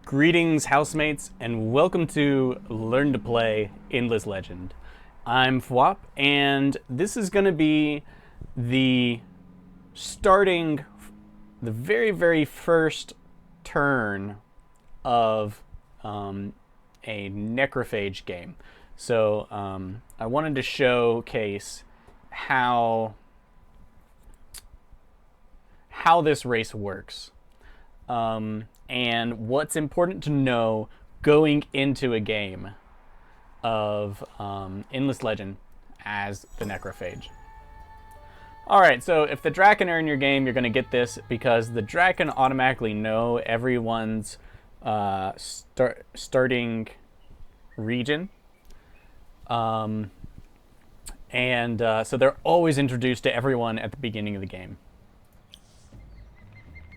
Greetings, housemates, and welcome to Learn to Play Endless Legend. I'm Phwop, and this is going to be the very first turn of a Necrophage game. So I wanted to showcase how this race works. And what's important to know going into a game of Endless Legend as the Necrophage. Alright, so if the Draken are in your game, you're going to get this because the Draken automatically know everyone's starting region. So they're always introduced to everyone at the beginning of the game.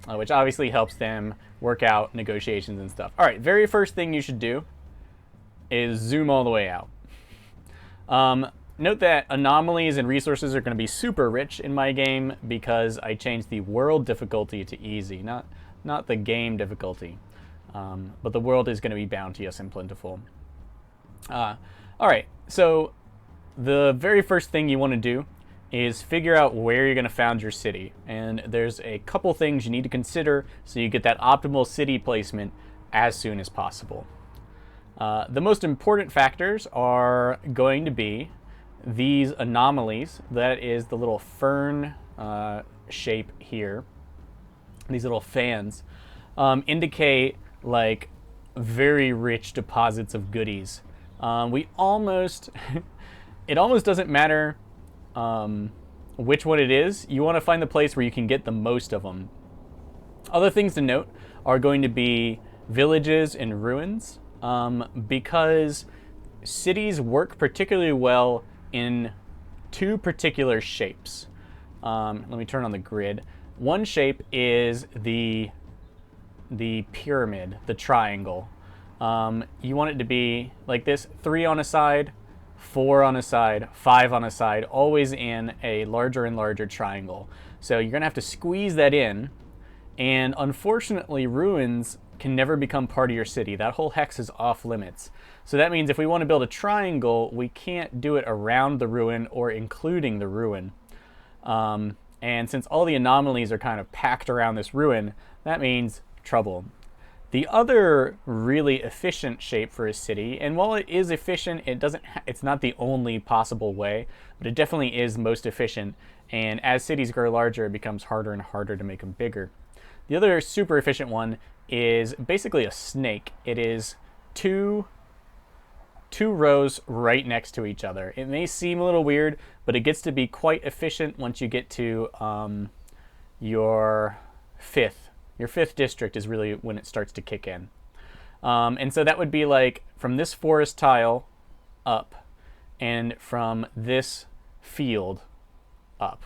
Which obviously helps them work out negotiations and stuff. Alright, very first thing you should do is zoom all the way out. Note that anomalies and resources are going to be super rich in my game because I changed the world difficulty to easy, not the game difficulty. But the world is going to be bounteous and plentiful. Alright, so the very first thing you want to do is figure out where you're going to found your city. And there's a couple things you need to consider so you get that optimal city placement as soon as possible. The most important factors are going to be these anomalies. That is the little fern shape here. These little fans indicate like very rich deposits of goodies. It almost doesn't matter which one it is. You want to find the place where you can get the most of them. Other things to note are going to be villages and ruins, because cities work particularly well in two particular shapes. Let me turn on the grid. One shape is the pyramid, the triangle. You want it to be like this: 3 on a side, 4 on a side, 5 on a side, always in a larger and larger triangle. So you're going to have to squeeze that in, and unfortunately ruins can never become part of your city. That whole hex is off limits. So that means if we want to build a triangle, we can't do it around the ruin or including the ruin. And since all the anomalies are kind of packed around this ruin, that means trouble. The other really efficient shape for a city, and while it is efficient, it's not the only possible way, but it definitely is most efficient, and as cities grow larger, it becomes harder and harder to make them bigger. The other super efficient one is basically a snake. It is two rows right next to each other. It may seem a little weird, but it gets to be quite efficient once you get to your fifth. Your 5th district is really when it starts to kick in. And so that would be like from this forest tile up and from this field up.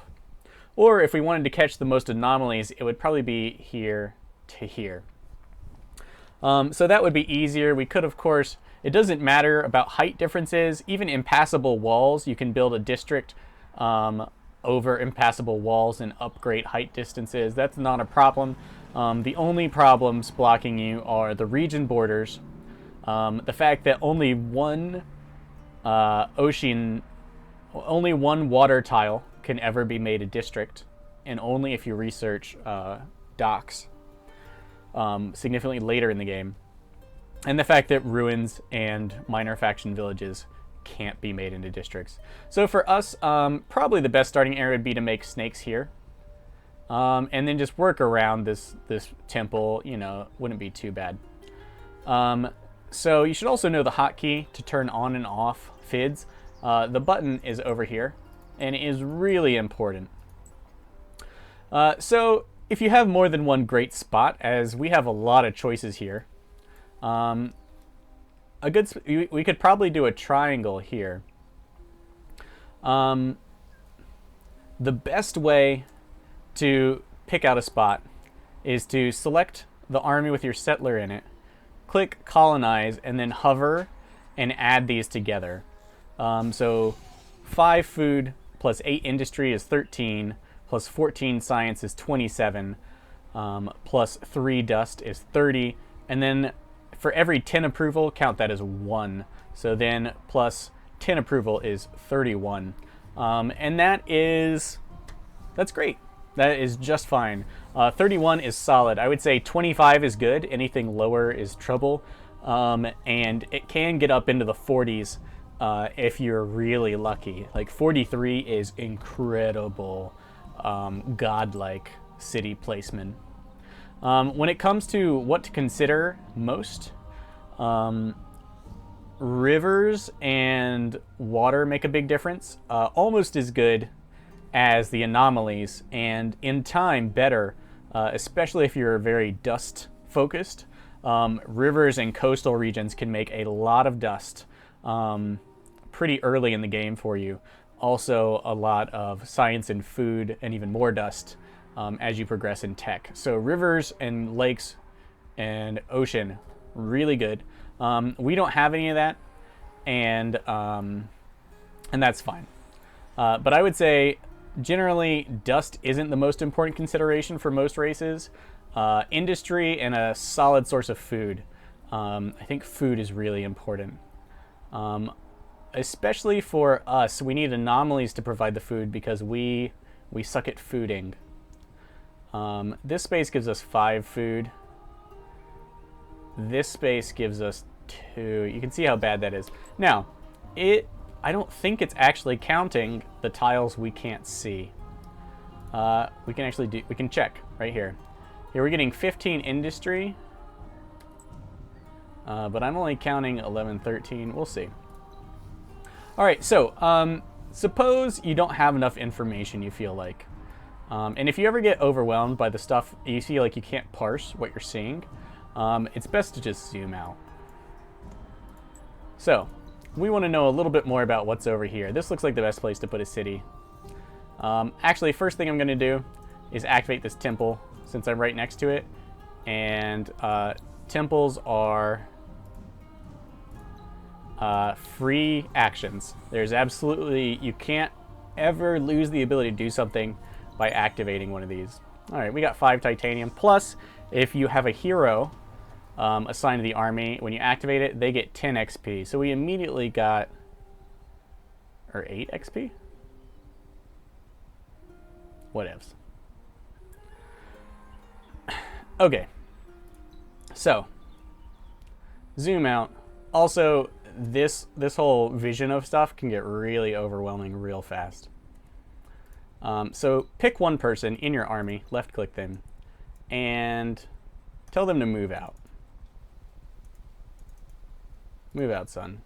Or if we wanted to catch the most anomalies, it would probably be here to here. So that would be easier. We could, of course, it doesn't matter about height differences. Even impassable walls, you can build a district over impassable walls and upgrade height distances. That's not a problem. The only problems blocking you are the region borders, the fact that only one water tile can ever be made a district, and only if you research docks significantly later in the game, and the fact that ruins and minor faction villages can't be made into districts. So for us, probably the best starting area would be to make snakes here. And then just work around this temple, wouldn't be too bad. So you should also know the hotkey to turn on and off FIDs. The button is over here, and it is really important. So if you have more than one great spot, as we have a lot of choices here, we could probably do a triangle here. The best way to pick out a spot is to select the army with your settler in it, click colonize, and then hover and add these together. So 5 food plus 8 industry is 13, plus 14 science is 27, plus 3 dust is 30, and then for every 10 approval, count that as 1. So then plus 10 approval is 31. And that's great. That is just fine. 31 is solid. I would say 25 is good. Anything lower is trouble. And it can get up into the 40s if you're really lucky. Like 43 is incredible, godlike city placement. When it comes to what to consider most, rivers and water make a big difference. Almost as good as the anomalies, and in time better, especially if you're very dust focused. Rivers and coastal regions can make a lot of dust pretty early in the game for you. Also a lot of science and food and even more dust as you progress in tech. So rivers and lakes and ocean, really good. We don't have any of that, and that's fine. But I would say generally dust isn't the most important consideration for most races. Industry and a solid source of food. I think food is really important. Especially for us, we need anomalies to provide the food because we suck at fooding. This space gives us 5 food. This space gives us 2. You can see how bad that is. Now, I don't think it's actually counting the tiles we can't see. We can check right here. Here we're getting 15 industry, but I'm only counting 11, 13. We'll see. All right, so suppose you don't have enough information, you feel like. And if you ever get overwhelmed by the stuff, you feel like you can't parse what you're seeing, it's best to just zoom out. So we want to know a little bit more about what's over here. This looks like the best place to put a city. Actually, first thing I'm going to do is activate this temple since I'm right next to it. And temples are free actions. There's absolutely, you can't ever lose the ability to do something by activating one of these. All right, we got 5 titanium. Plus, if you have a hero assigned to the army, when you activate it, they get 10 XP. So we immediately got, or 8 XP? Whatevs. Okay, so zoom out. Also, this whole vision of stuff can get really overwhelming real fast. So pick one person in your army, left click them, and tell them to move out. Move out, son.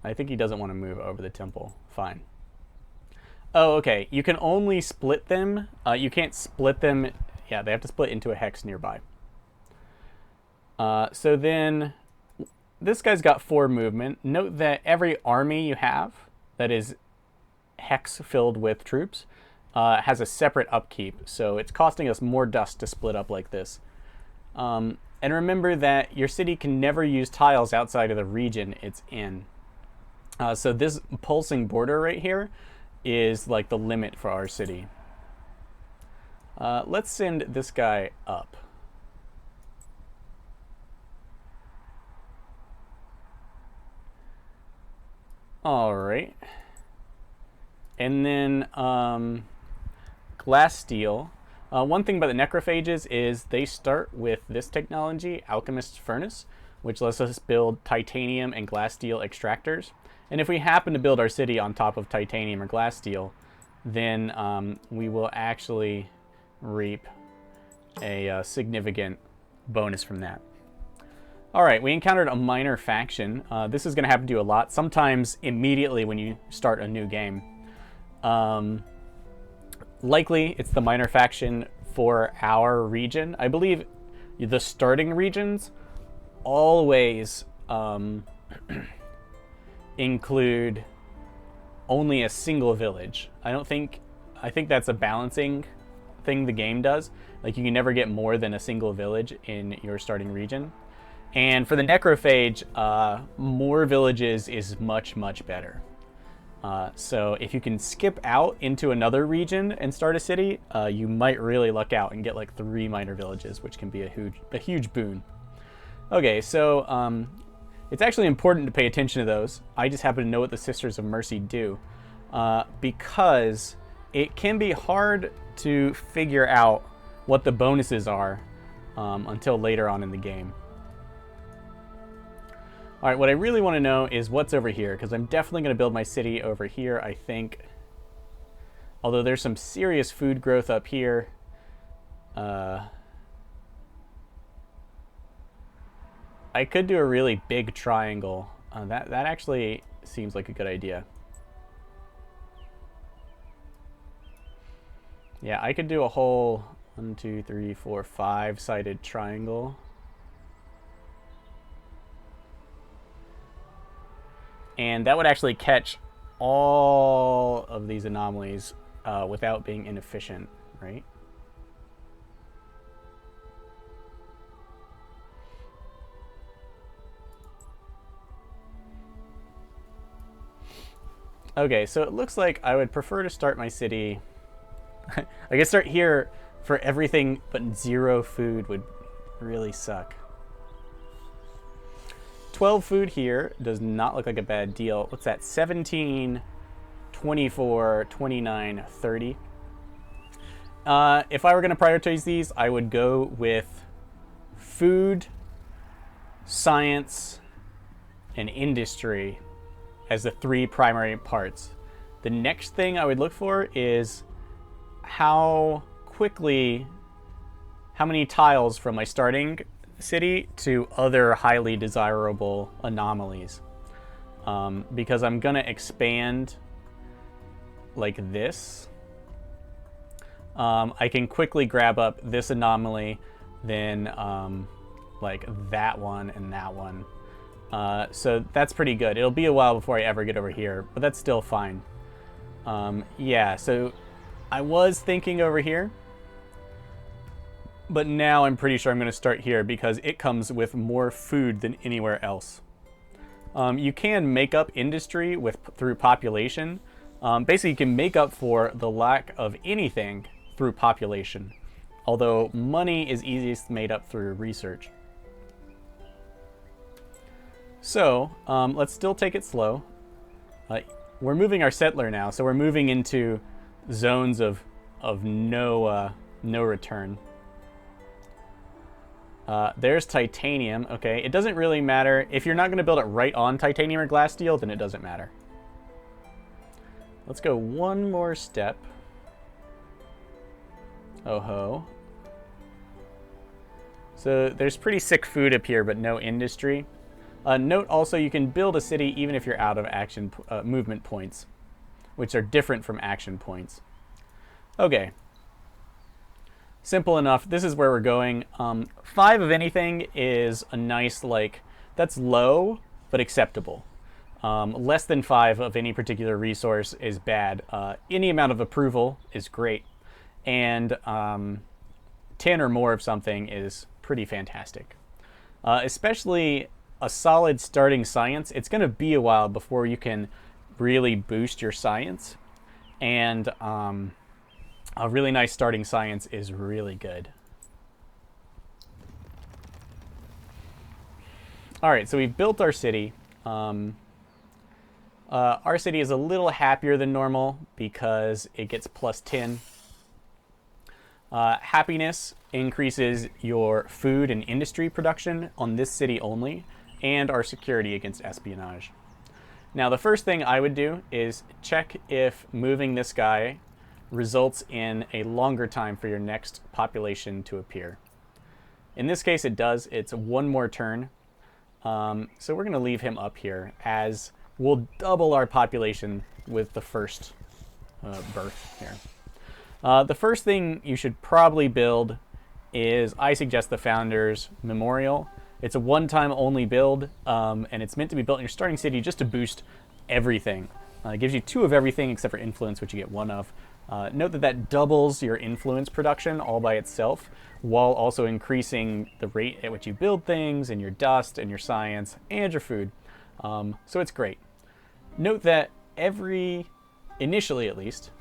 I think he doesn't want to move over the temple. Fine. Oh, okay. You can only split them. You can't split them. Yeah, they have to split into a hex nearby. So then this guy's got 4 movement. Note that every army you have that is hex filled with troops has a separate upkeep. So it's costing us more dust to split up like this. And remember that your city can never use tiles outside of the region it's in. So this pulsing border right here is like the limit for our city. Let's send this guy up. All right. And then glass steel. One thing about the necrophages is they start with this technology, Alchemist's Furnace, which lets us build titanium and glass steel extractors. And if we happen to build our city on top of titanium or glass steel, then we will actually reap a significant bonus from that. All right, we encountered a minor faction. This is going to happen to you a lot, sometimes immediately when you start a new game. Likely, it's the minor faction for our region. I believe the starting regions always include only a single village. I think that's a balancing thing the game does. Like, you can never get more than a single village in your starting region. And for the necrophage, more villages is much, much better. So if you can skip out into another region and start a city, you might really luck out and get like 3 minor villages, which can be a huge boon. Okay, so it's actually important to pay attention to those. I just happen to know what the Sisters of Mercy do, because it can be hard to figure out what the bonuses are until later on in the game. All right, what I really want to know is what's over here, because I'm definitely going to build my city over here, I think. Although there's some serious food growth up here. I could do a really big triangle. That actually seems like a good idea. Yeah, I could do a whole 1, 2, 3, 4, 5-sided triangle. And that would actually catch all of these anomalies without being inefficient, right? Okay, so it looks like I would prefer to start my city. I guess start here for everything, but 0 food would really suck. 12 food here does not look like a bad deal. What's that? 17, 24, 29, 30. If I were going to prioritize these, I would go with food, science, and industry as the 3 primary parts. The next thing I would look for is how many tiles from my starting city to other highly desirable anomalies, because I'm gonna expand like this. I can quickly grab up this anomaly, then like that one and that one, so that's pretty good. It'll be a while before I ever get over here, but that's still fine. Yeah, so I was thinking over here, but now I'm pretty sure I'm going to start here because it comes with more food than anywhere else. You can make up industry through population. Basically, you can make up for the lack of anything through population, although money is easiest made up through research. So let's still take it slow. We're moving our settler now, so we're moving into zones of no return. There's titanium. Okay, it doesn't really matter. If you're not going to build it right on titanium or glass steel, then it doesn't matter. Let's go one more step. Oh ho. So there's pretty sick food up here, but no industry. Note also you can build a city even if you're out of action movement points, which are different from action points. Okay. Simple enough. This is where we're going. 5 of anything is a nice, like, that's low, but acceptable. Less than 5 of any particular resource is bad. Any amount of approval is great. And 10 or more of something is pretty fantastic. Especially a solid starting science. It's going to be a while before you can really boost your science. And a really nice starting science is really good. All right, so we've built our city. Our city is a little happier than normal because it gets plus 10. Happiness increases your food and industry production on this city only, and our security against espionage. Now, the first thing I would do is check if moving this guy results in a longer time for your next population to appear. In this case, it does. It's 1 more turn. So we're going to leave him up here, as we'll double our population with the first birth here. The first thing you should probably build is, I suggest, the Founders Memorial. It's a one-time only build, and it's meant to be built in your starting city just to boost everything. It gives you 2 of everything except for influence, which you get 1 of. Note that doubles your influence production all by itself, while also increasing the rate at which you build things, and your dust, and your science, and your food. So it's great. Note that initially at least,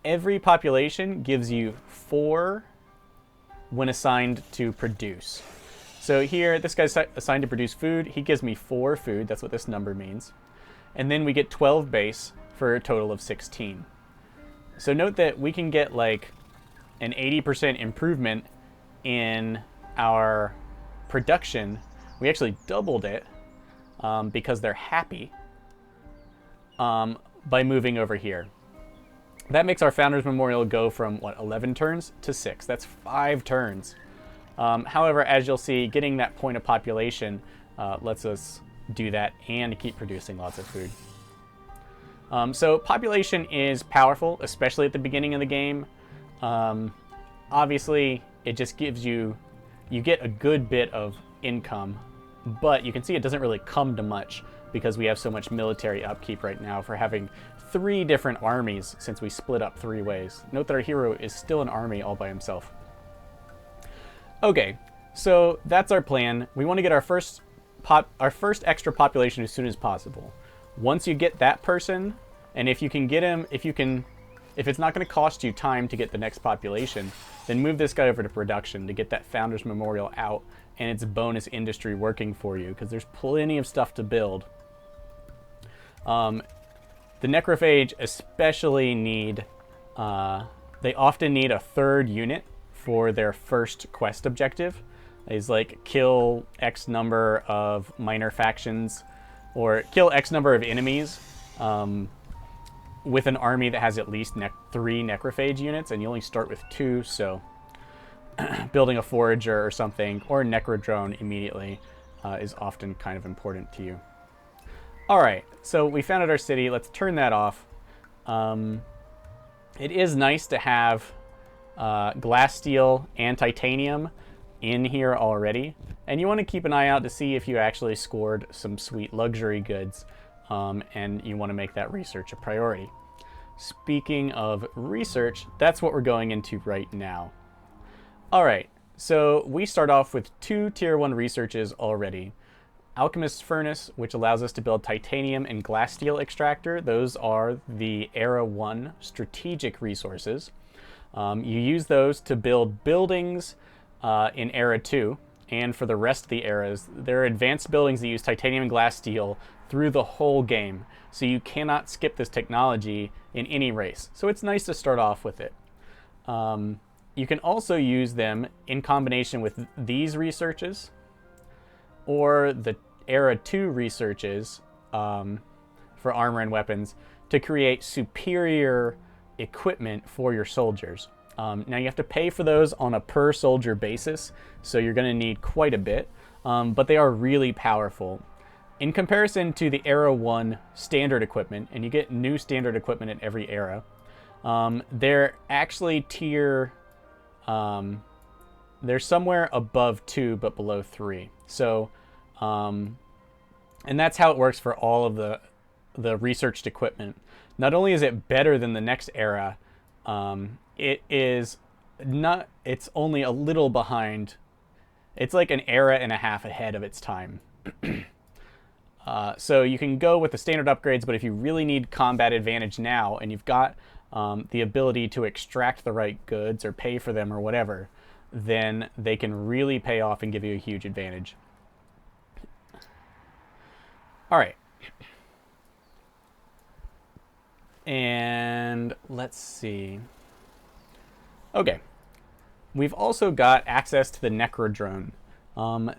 every population gives you 4 when assigned to produce. So here, this guy's assigned to produce food. He gives me 4 food. That's what this number means. And then we get 12 base for a total of 16. So note that we can get like an 80% improvement in our production. We actually doubled it because they're happy by moving over here. That makes our Founders Memorial go from, what, 11 turns to 6. That's 5 turns. However, as you'll see, getting that point of population lets us do that and keep producing lots of food. So population is powerful, especially at the beginning of the game. Obviously, it just gives you get a good bit of income, but you can see it doesn't really come to much because we have so much military upkeep right now for having 3 different armies since we split up 3 ways. Note that our hero is still an army all by himself. Okay, so that's our plan. We want to get our first extra population as soon as possible. Once you get that person, and if you can get him, if it's not going to cost you time to get the next population, then move this guy over to production to get that Founders Memorial out and its bonus industry working for you, because there's plenty of stuff to build. The Necrophage especially need, they often need a 3rd unit for their first quest objective. Is like kill X number of minor factions, or kill X number of enemies with an army that has at least 3 Necrophage units, and you only start with 2, so building a Forager or something, or a Necrodrone immediately is often kind of important to you. Alright, so we founded our city. Let's turn that off. It is nice to have glass, steel, and titanium in here already, and you want to keep an eye out to see if you actually scored some sweet luxury goods, and you want to make that research a priority. Speaking of research, that's what we're going into right now. Alright, so we start off with 2 tier 1 researches already. Alchemist's Furnace, which allows us to build titanium and glass steel extractor. Those are the Era 1 strategic resources. You use those to build buildings in Era 2, and for the rest of the eras, there are advanced buildings that use titanium and glass steel through the whole game, so you cannot skip this technology in any race. So it's nice to start off with it. You can also use them in combination with these researches, or the Era 2 researches for armor and weapons, to create superior equipment for your soldiers. Now you have to pay for those on a per soldier basis, so you're going to need quite a bit, but they are really powerful. In comparison to the Era 1 standard equipment, and you get new standard equipment in every era, they're actually they're somewhere above 2 but below 3. So, and that's how it works for all of the researched equipment. Not only is it better than the next era, it's only a little behind. It's like an era and a half ahead of its time. So you can go with the standard upgrades, but if you really need combat advantage now, and you've got the ability to extract the right goods or pay for them or whatever, then they can really pay off and give you a huge advantage. All right. And let's see. Okay. We've also got access to the Necrodrone.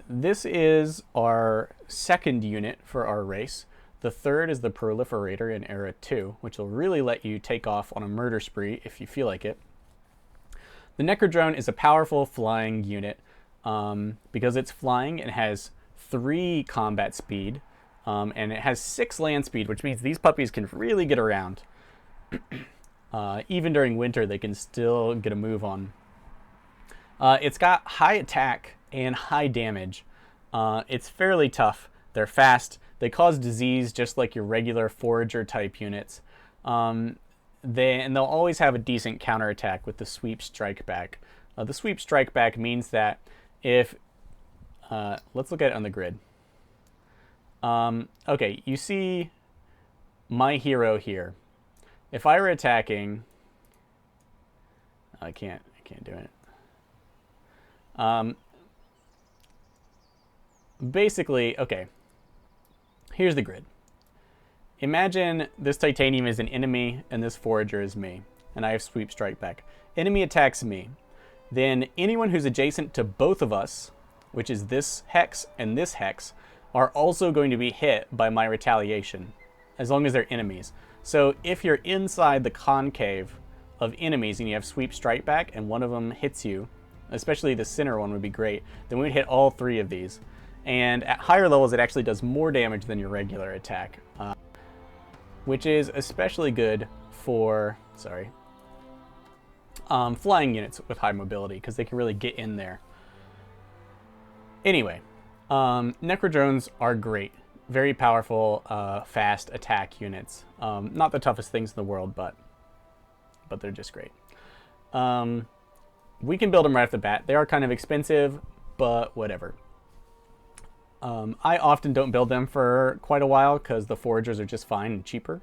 This is our second unit for our race. The third is the Proliferator in Era 2, which will really let you take off on a murder spree if you feel like it. The Necrodrone is a powerful flying unit because it's flying and has 3 combat speed, and it has 6 land speed, which means these puppies can really get around. Even during winter, they can still get a move on. It's got high attack and high damage. It's fairly tough. They're fast. They cause disease just like your regular forager type units. And they'll always have a decent counterattack with the sweep strike back. The sweep strike back means that if let's look at it on the grid. Okay, you see my hero here, if I were attacking, I can't do it. Basically, okay, here's the grid. Imagine this titanium is an enemy and this forager is me, and I have sweep strike back. Enemy attacks me. Then anyone who's adjacent to both of us, which is this hex and this hex, are also going to be hit by my retaliation, as long as they're enemies. So if you're inside the concave of enemies and you have sweep strike back and one of them hits you, especially the center one would be great, then we'd hit all three of these. And at higher levels, it actually does more damage than your regular attack, which is especially good for, flying units with high mobility, because they can really get in there. Anyway, Necrodrones are great. Very powerful, fast attack units. Not the toughest things in the world, but they're just great. We can build them right off the bat. They are kind of expensive, but whatever. I often don't build them for quite a while because the foragers are just fine and cheaper.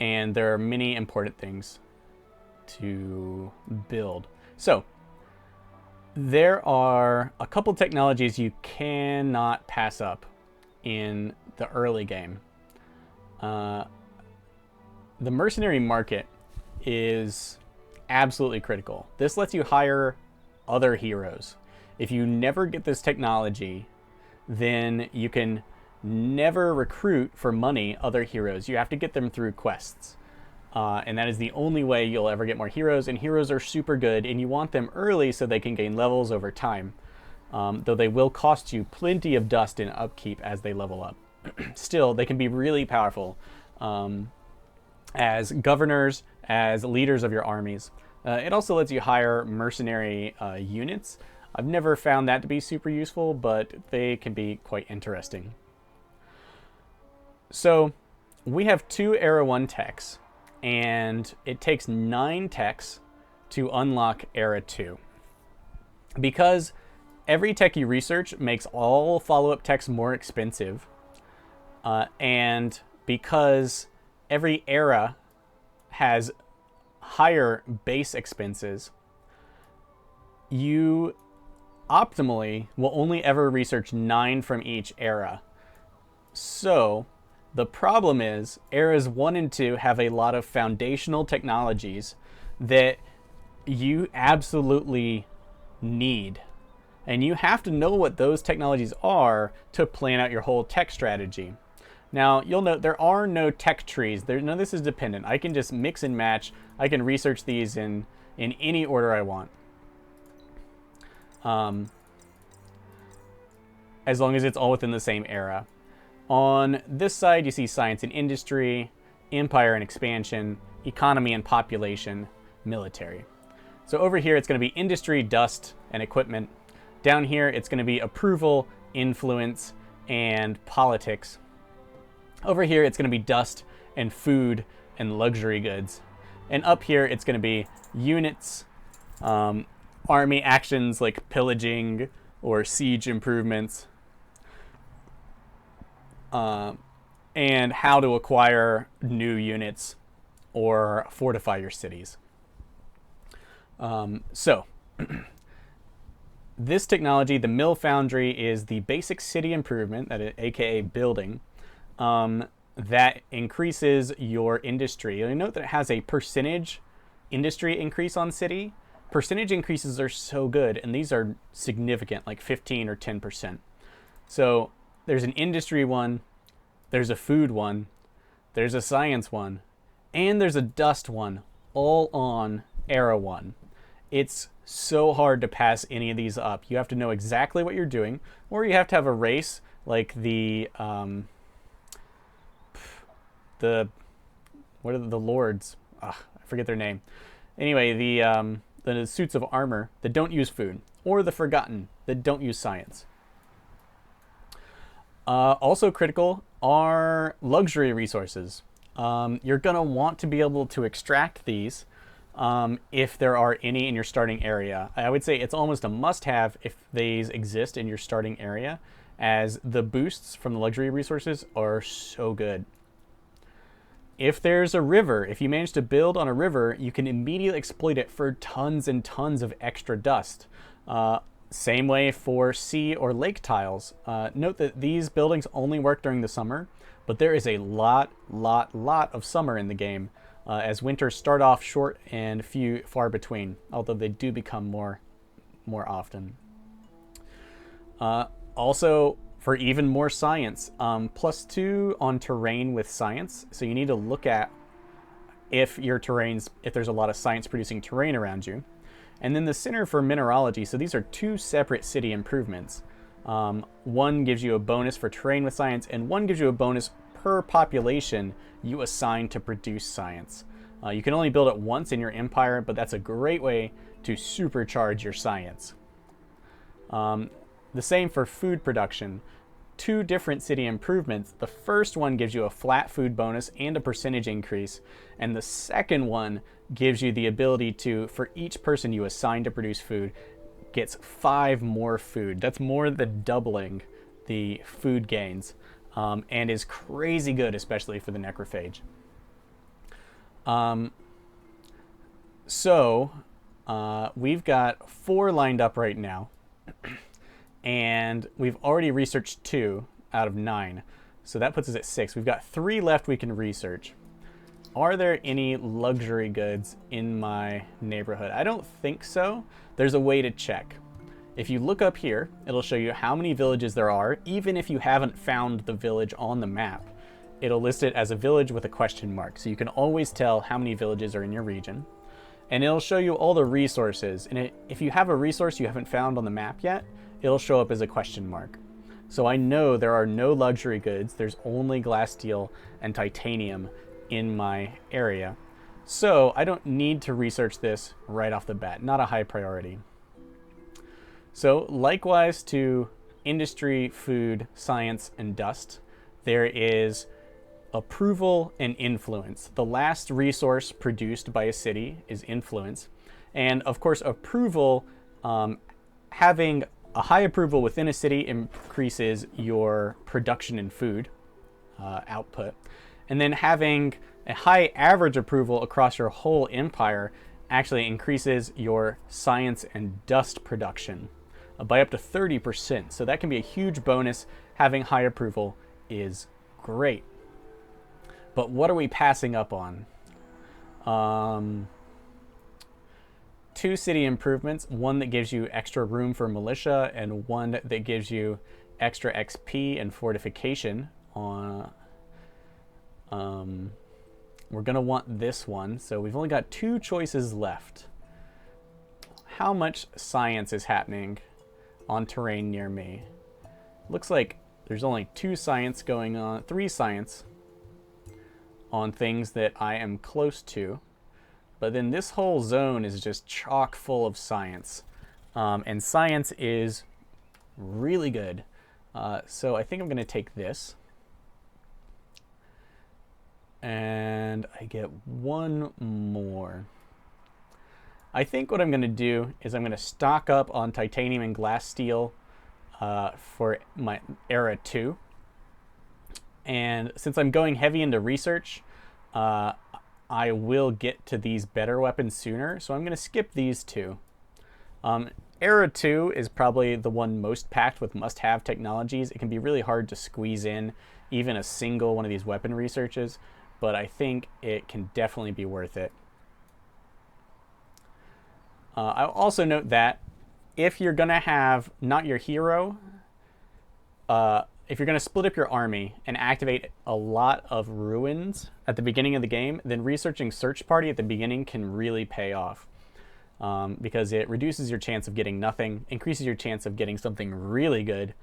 And there are many important things to build. So, there are a couple technologies you cannot pass up in the early game. The mercenary market is absolutely critical. This lets you hire other heroes. If you never get this technology, then you can never recruit for money other heroes. You have to get them through quests. And that is the only way you'll ever get more heroes. And heroes are super good, and you want them early so they can gain levels over time. Though they will cost you plenty of dust in upkeep as they level up. Still, they can be really powerful as governors, as leaders of your armies. It also lets you hire mercenary units. I've never found that to be super useful, but they can be quite interesting. So we have 2 Era 1 techs, and it takes 9 techs to unlock Era 2. Because every tech you research makes all follow-up techs more expensive, and because every era has higher base expenses, you optimally will only ever research 9 from each era. So the problem is eras 1 and 2 have a lot of foundational technologies that you absolutely need. And you have to know what those technologies are to plan out your whole tech strategy. Now, you'll note there are no tech trees. None of this is dependent. I can just mix and match. I can research these in any order I want. As long as it's all within the same era. On this side, you see science and industry, empire and expansion, economy and population, military. So over here, it's going to be industry, dust, and equipment. Down here, it's going to be approval, influence, and politics. Over here, it's going to be dust and food and luxury goods. And up here, it's going to be units, army actions like pillaging or siege improvements, and how to acquire new units or fortify your cities. So, this technology, the Mill Foundry, is the basic city improvement, aka building, that increases your industry. You'll note that it has a percentage industry increase on city. Percentage increases are so good, and these are significant, like 15 or 10%. So there's an industry one, there's a food one, there's a science one, and there's a dust one, all on Era 1. It's so hard to pass any of these up. You have to know exactly what you're doing, or you have to have a race like the what are the lords? I forget their name. Anyway, the suits of armor that don't use food, or the forgotten that don't use science. Also critical are luxury resources. You're going to want to be able to extract these if there are any in your starting area. I would say it's almost a must-have if these exist in your starting area. as the boosts from the luxury resources are so good. If there's a river, if you manage to build on a river, you can immediately exploit it for tons and tons of extra dust. Same way for sea or lake tiles. Note that these buildings only work during the summer, but there is a lot of summer in the game, as winters start off short and far between, although they do become more often. Also, for even more science, +2 on terrain with science. So you need to look at if there's a lot of science producing terrain around you. And then the Center for Mineralogy. So these are 2 separate city improvements. One gives you a bonus for terrain with science, and one gives you a bonus per population you assign to produce science. You can only build it once in your empire, but that's a great way to supercharge your science. The same for food production. 2 different city improvements. The first one gives you a flat food bonus and a percentage increase, and the second one gives you the ability to, for each person you assign to produce food, gets 5 more food. That's more than doubling the food gains, and is crazy good, especially for the Necrophage. We've got 4 lined up right now. And we've already researched 2 out of 9. So that puts us at 6. We've got 3 left we can research. Are there any luxury goods in my neighborhood? I don't think so. There's a way to check. If you look up here, it'll show you how many villages there are, even if you haven't found the village on the map. It'll list it as a village with a question mark. So you can always tell how many villages are in your region. And it'll show you all the resources. And if you have a resource you haven't found on the map yet, it'll show up as a question mark. So I know there are no luxury goods. There's only glass, steel, and titanium in my area. So I don't need to research this right off the bat. Not a high priority. So likewise to industry, food, science, and dust, there is approval and influence. The last resource produced by a city is influence. And of course, approval, having a high approval within a city increases your production in food output. And then having a high average approval across your whole empire actually increases your science and dust production by up to 30%. So that can be a huge bonus. Having high approval is great. But what are we passing up on? 2 city improvements, one that gives you extra room for militia and one that gives you extra XP and fortification. We're going to want this one, so we've only got 2 choices left. How much science is happening on terrain near me? Looks like there's only 3 science on things that I am close to. But then this whole zone is just chock full of science. And science is really good. So I think I'm going to take this. And I get 1 more. I think what I'm going to do is I'm going to stock up on titanium and glass steel for my era 2. And since I'm going heavy into research, I will get to these better weapons sooner, so I'm going to skip these 2. Era 2 is probably the one most packed with must-have technologies. It can be really hard to squeeze in even a single one of these weapon researches, but I think it can definitely be worth it. I'll also note that if you're going to have not your hero, if you're going to split up your army and activate a lot of ruins at the beginning of the game, then researching Search Party at the beginning can really pay off, because it reduces your chance of getting nothing, increases your chance of getting something really good,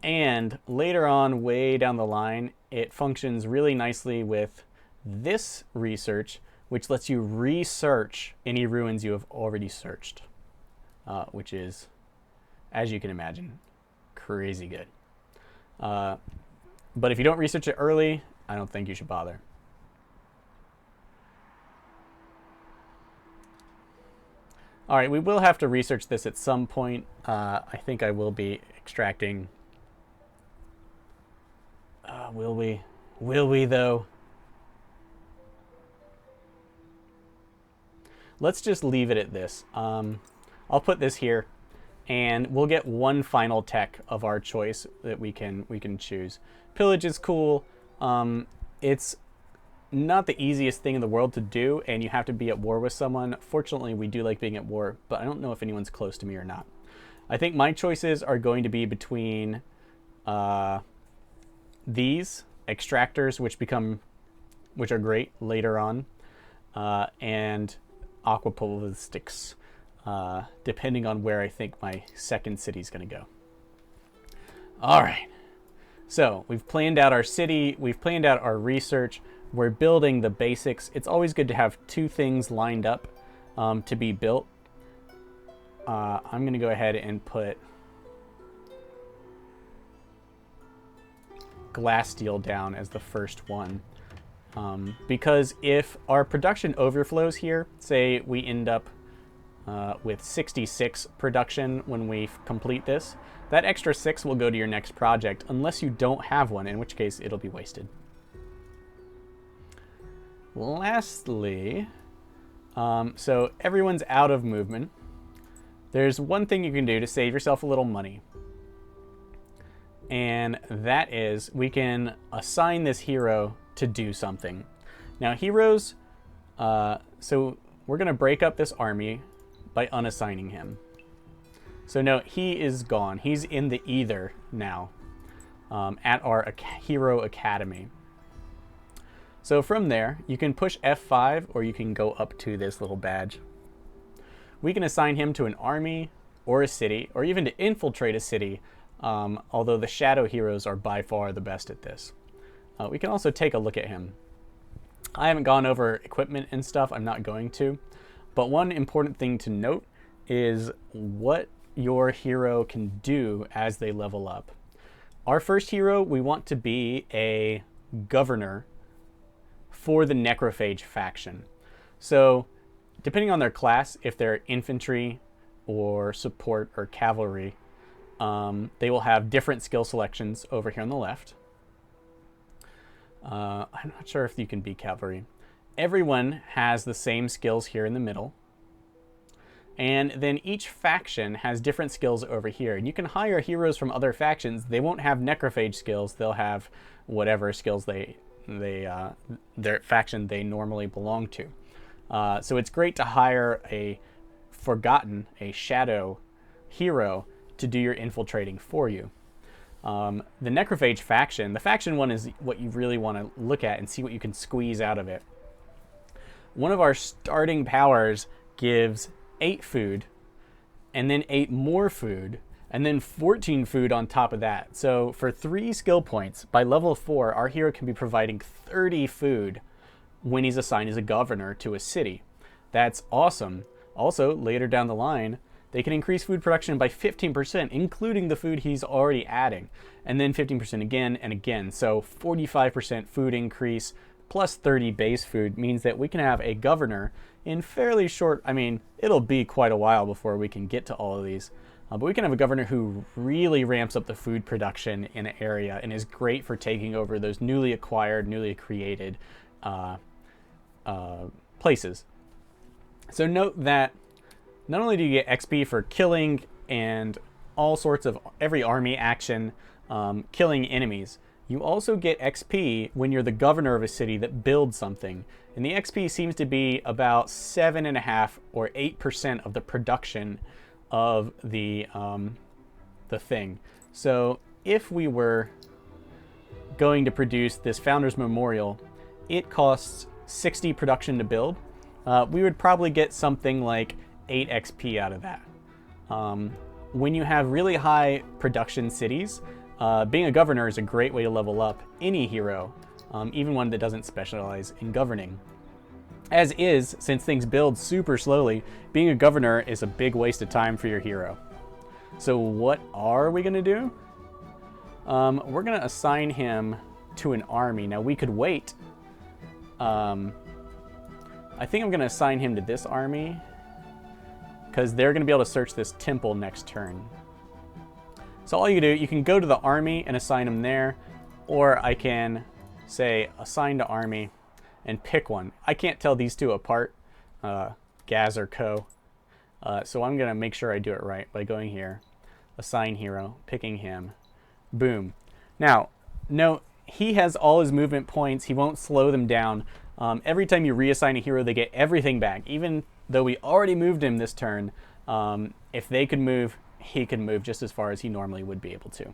and later on, way down the line, it functions really nicely with this research, which lets you research any ruins you have already searched, which is, as you can imagine, crazy good. But if you don't research it early, I don't think you should bother. All right, we will have to research this at some point. I think I will be extracting Will we? Will we, though? Let's just leave it at this. I'll put this here, and we'll get one final tech of our choice that we can choose. Pillage is cool. It's not the easiest thing in the world to do, and you have to be at war with someone. Fortunately, we do like being at war, but I don't know if anyone's close to me or not. I think my choices are going to be between these extractors, which are great later on, and aquapolistics, depending on where I think my second city is going to go. All right. So we've planned out our city. We've planned out our research. We're building the basics. It's always good to have two things lined up to be built. I'm going to go ahead and put glass steel down as the first one. Because if our production overflows here, say we end up with 66 production when we complete this, that extra 6 will go to your next project unless you don't have one, in which case it'll be wasted. Lastly, so everyone's out of movement. There's one thing you can do to save yourself a little money, and that is we can assign this hero to do something. Now heroes, so we're going to break up this army by unassigning him. So no, he is gone. He's in the ether now at our hero academy. So from there, you can push F5 or you can go up to this little badge. We can assign him to an army or a city, or even to infiltrate a city, although the shadow heroes are by far the best at this. We can also take a look at him. I haven't gone over equipment and stuff, I'm not going to, but one important thing to note is what your hero can do as they level up. Our first hero, we want to be a governor for the Necrophage faction. So depending on their class, if they're infantry or support or cavalry, they will have different skill selections over here on the left. I'm not sure if you can be cavalry. Everyone has the same skills here in the middle. And then each faction has different skills over here. And you can hire heroes from other factions. They won't have necrophage skills. They'll have whatever skills their faction they normally belong to. So it's great to hire a shadow hero to do your infiltrating for you. The Necrophage faction, the faction one is what you really want to look at and see what you can squeeze out of it. One of our starting powers gives 8 food, and then 8 more food, and then 14 food on top of that. So for 3 skill points, by level 4, our hero can be providing 30 food when he's assigned as a governor to a city. That's awesome. Also, later down the line, they can increase food production by 15%, including the food he's already adding, and then 15% again and again. So 45% food increase plus 30 base food means that we can have a governor in fairly short, I mean, it'll be quite a while before we can get to all of these, but we can have a governor who really ramps up the food production in an area and is great for taking over those newly acquired, newly created places. So note that not only do you get XP for killing and all sorts of every army action, killing enemies, you also get XP when you're the governor of a city that builds something. And the XP seems to be about 7.5 or 8% of the production of the thing. So if we were going to produce this Founders Memorial, it costs 60 production to build. We would probably get something like 8 XP out of that. When you have really high production cities, being a governor is a great way to level up any hero, even one that doesn't specialize in governing. As is, since things build super slowly, being a governor is a big waste of time for your hero. So what are we going to do? We're going to assign him to an army. Now we could wait. I think I'm going to assign him to this army because they're going to be able to search this temple next turn. So all you do, you can go to the army and assign him there. or I can say assign to army and pick one. I can't tell these two apart, Gaz or Co. So I'm going to make sure I do it right by going here, assign hero, picking him, boom. Now, note, he has all his movement points. He won't slow them down. Every time you reassign a hero, they get everything back. Even though we already moved him this turn, if they could move, he can move just as far as he normally would be able to.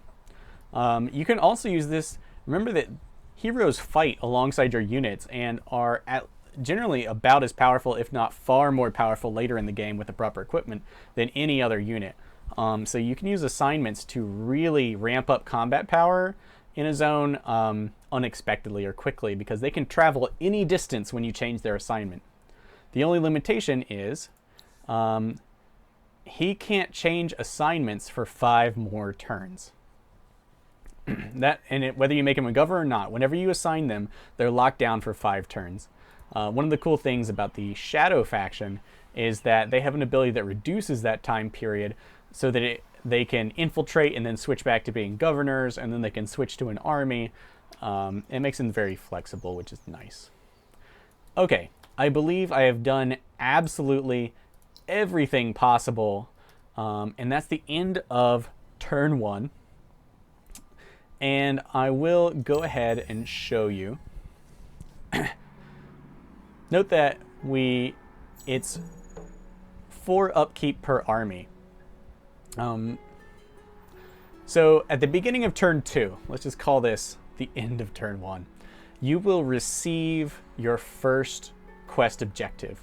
You can also use this. Remember that heroes fight alongside your units and are generally about as powerful, if not far more powerful later in the game with the proper equipment than any other unit. So you can use assignments to really ramp up combat power in a zone unexpectedly or quickly, because they can travel any distance when you change their assignment. The only limitation is he can't change assignments for 5 more turns. Whether you make him a governor or not, whenever you assign them, they're locked down for 5 turns. One of the cool things about the Shadow faction is that they have an ability that reduces that time period so that they can infiltrate and then switch back to being governors, and then they can switch to an army. It makes them very flexible, which is nice. Okay, I believe I have done absolutely everything possible, and that's the end of turn 1. And I will go ahead and show you. Note that it's 4 upkeep per army. So at the beginning of turn 2, let's just call this the end of turn 1, you will receive your first quest objective.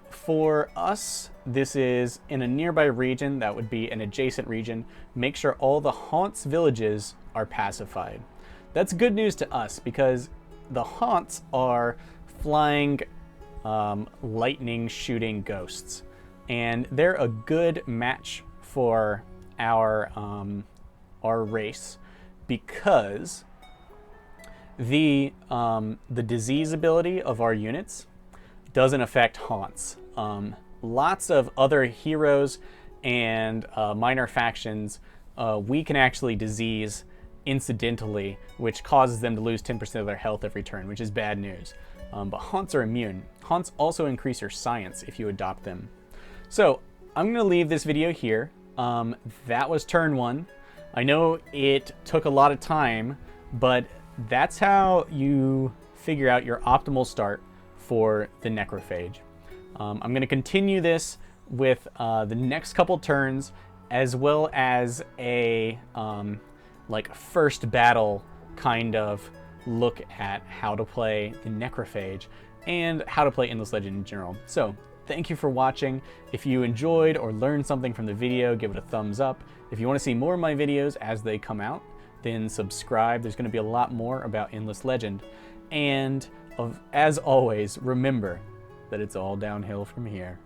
For us, this is in a nearby region. That would be an adjacent region. Make sure all the haunts villages are pacified. That's good news to us, because the haunts are flying, lightning shooting ghosts, and they're a good match for our race, because the disease ability of our units doesn't affect haunts. Lots of other heroes and minor factions, we can actually disease incidentally, which causes them to lose 10% of their health every turn, which is bad news. But haunts are immune. Haunts also increase your science if you adopt them. So I'm going to leave this video here. That was turn 1. I know it took a lot of time, but that's how you figure out your optimal start for the Necrophage. I'm going to continue this with the next couple turns, as well as a like first battle kind of look at how to play the Necrophage and how to play Endless Legend in general. So thank you for watching. If you enjoyed or learned something from the video, give it a thumbs up. If you want to see more of my videos as they come out, then subscribe. There's going to be a lot more about Endless Legend. And as always, remember that it's all downhill from here.